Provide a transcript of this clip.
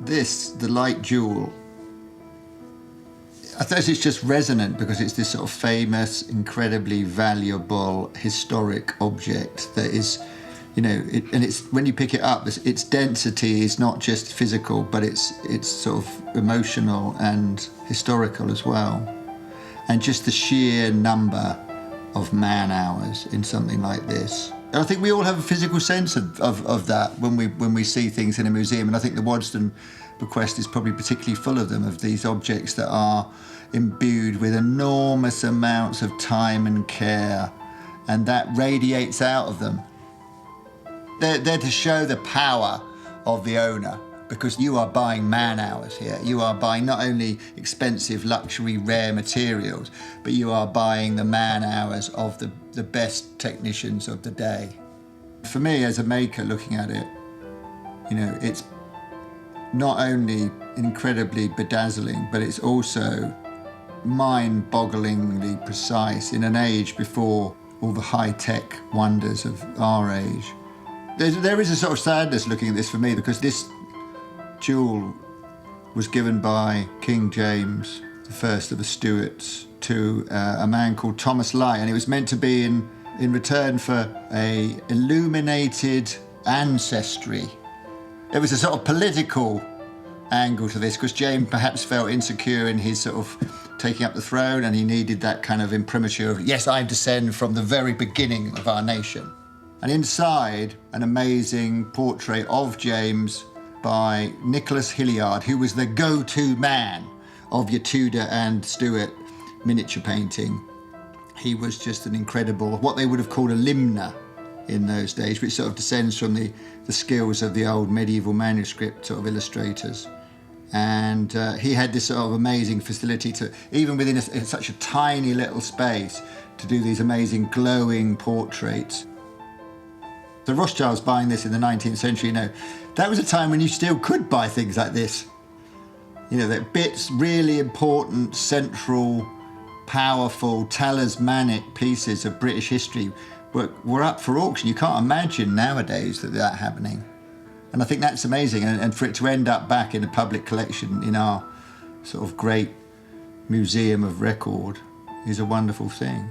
This, the Lyte Jewel, I suppose it's just resonant because it's this sort of famous, incredibly valuable, historic object that is, you know, and it's, when you pick it up, its density is not just physical, but it's sort of emotional and historical as well. And just the sheer number of man hours in something like this. And I think we all have a physical sense of that when we see things in a museum. And I think the Waddesdon bequest is probably particularly full of them, of these objects that are imbued with enormous amounts of time and care, and that radiates out of them. They're to show the power of the owner, because you are buying man hours here. You are buying not only expensive, luxury, rare materials, but you are buying the man hours of the best technicians of the day. For me, as a maker looking at it, you know, it's not only incredibly bedazzling, but it's also mind-bogglingly precise in an age before all the high-tech wonders of our age. There is a sort of sadness looking at this for me, because this jewel was given by King James, the first of the Stuarts, to a man called Thomas Lyte, and it was meant to be in return for a illuminated ancestry. There was a sort of political angle to this, because James perhaps felt insecure in his sort of taking up the throne, and he needed that kind of imprimatur of, yes, I descend from the very beginning of our nation. And inside, an amazing portrait of James by Nicholas Hilliard, who was the go-to man of your Tudor and Stuart miniature painting. He was just an incredible, what they would have called a limner in those days, which sort of descends from the skills of the old medieval manuscript sort of illustrators. And he had this sort of amazing facility to, even within such a tiny little space, to do these amazing glowing portraits. The Rothschilds buying this in the 19th century, you know, that was a time when you still could buy things like this. You know, that bits, really important, central, powerful, talismanic pieces of British history were up for auction. You can't imagine nowadays that happening. And I think that's amazing. And for it to end up back in a public collection in our sort of great museum of record is a wonderful thing.